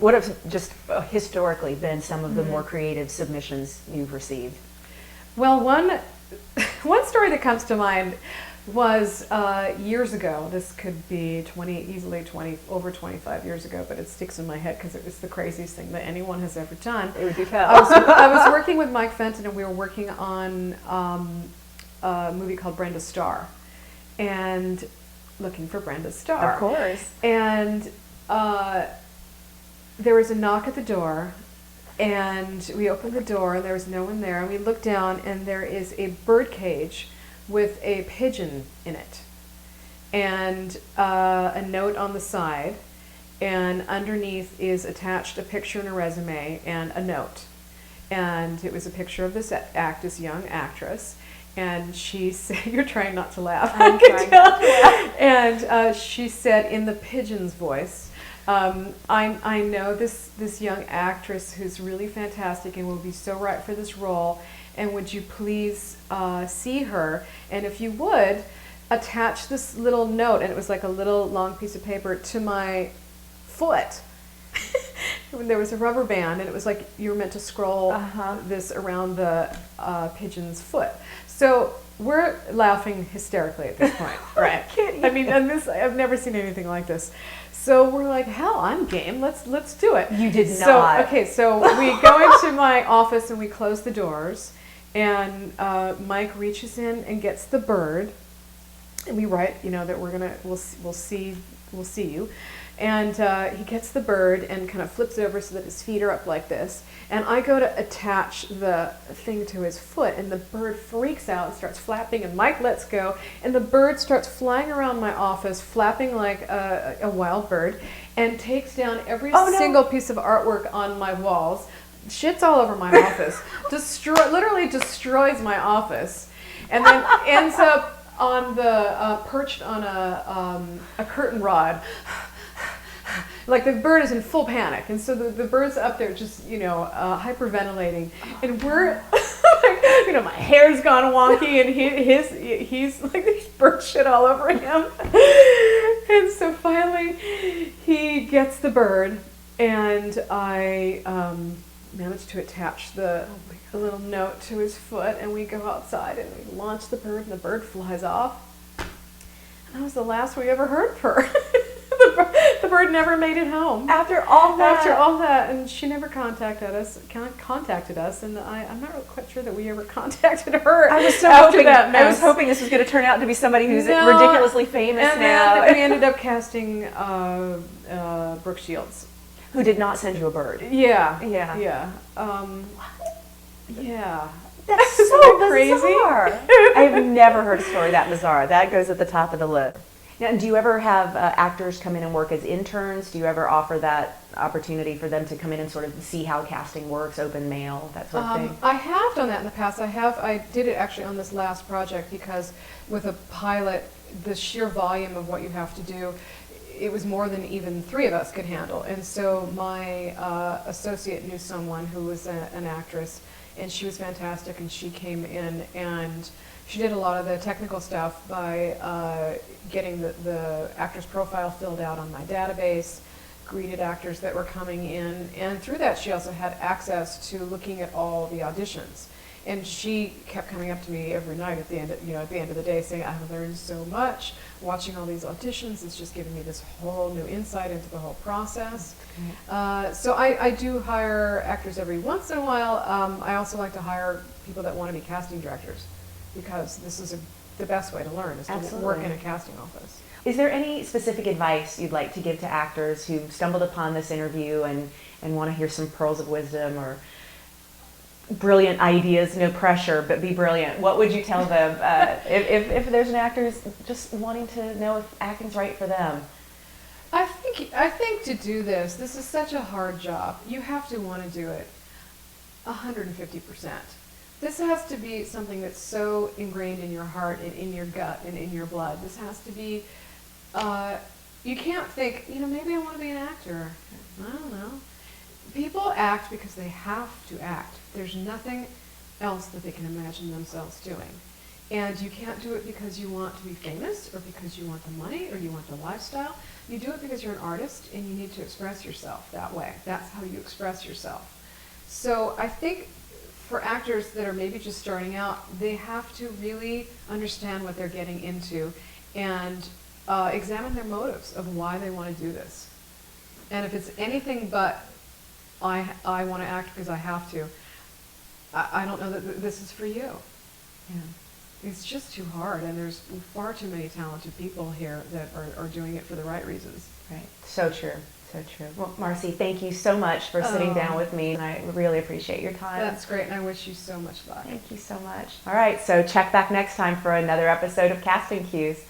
what have just historically been some of the more creative submissions you've received? Well, one story that comes to mind was years ago. This could be easily over 25 years ago, but it sticks in my head because it was the craziest thing that anyone has ever done. It would do tell. I was working with Mike Fenton, and we were working on a movie called Brenda Starr, and looking for Brenda Starr. Of course. And there was a knock at the door, and we opened the door, and there was no one there, and we looked down, and there is a bird cage with a pigeon in it, and a note on the side, and underneath is attached a picture and a resume and a note. And it was a picture of this young actress, and she said, you're trying not to laugh. I'm trying not to laugh. And she said in the pigeon's voice, I know this young actress who's really fantastic and will be so right for this role, and would you please see her, and if you would, attach this little note, and it was like a little long piece of paper, to my foot. There was a rubber band, and it was like you were meant to scroll this around the pigeon's foot. So we're laughing hysterically at this point, right? I mean, and I've never seen anything like this. So we're like, hell, I'm game. Let's do it. You did not. So we go into my office and we close the doors, and Mike reaches in and gets the bird, and we write, that we'll see you. And he gets the bird and kind of flips it over so that his feet are up like this. And I go to attach the thing to his foot, and the bird freaks out and starts flapping, and Mike lets go, and the bird starts flying around my office, flapping like a wild bird, and takes down every single piece of artwork on my walls, shits all over my office, literally destroys my office, and then ends up on the perched on a curtain rod. Like the bird is in full panic, and so the bird's up there just hyperventilating, and we're like, my hair's gone wonky, and he's like, there's bird shit all over him. And so finally he gets the bird, and I managed to attach the little note to his foot, and we go outside and we launch the bird, and the bird flies off, and that was the last we ever heard of her. The bird never made it home. After all that, and she never contacted us, and I'm not really quite sure that we ever contacted her. I was hoping this was going to turn out to be somebody who's ridiculously famous and now. Then we ended up casting Brooke Shields, who did not send you a bird. Yeah. That's so bizarre. I've never heard a story that bizarre. That goes at the top of the list. Now, do you ever have actors come in and work as interns? Do you ever offer that opportunity for them to come in and sort of see how casting works, open mail, that sort of thing? I have done that in the past. I did it actually on this last project, because with a pilot, the sheer volume of what you have to do, it was more than even three of us could handle. And so my associate knew someone who was an actress, and she was fantastic, and she came in and she did a lot of the technical stuff by getting the actor's profile filled out on my database, greeted actors that were coming in, and through that she also had access to looking at all the auditions. And she kept coming up to me every night at the end of the day saying, I've learned so much watching all these auditions. It's just given me this whole new insight into the whole process. So I do hire actors every once in a while. I also like to hire people that want to be casting directors, because this is the best way to learn, is to work in a casting office. Is there any specific advice you'd like to give to actors who stumbled upon this interview and want to hear some pearls of wisdom or brilliant ideas, no pressure, but be brilliant? What would you tell them if there's an actor who's just wanting to know if acting's right for them? I think to do this is such a hard job. You have to want to do it 150%. This has to be something that's so ingrained in your heart and in your gut and in your blood. This has to be, you can't think, maybe I want to be an actor. I don't know. People act because they have to act. There's nothing else that they can imagine themselves doing. And you can't do it because you want to be famous or because you want the money or you want the lifestyle. You do it because you're an artist and you need to express yourself that way. That's how you express yourself. So I think for actors that are maybe just starting out, they have to really understand what they're getting into and examine their motives of why they want to do this. And if it's anything but, I want to act because I have to, I don't know that this is for you. Yeah. It's just too hard, and there's far too many talented people here that are doing it for the right reasons. Right. So true. So true. Well, Marci, thank you so much for sitting down with me, and I really appreciate your time. That's great, and I wish you so much luck. Thank you so much. All right, so check back next time for another episode of Casting Cues.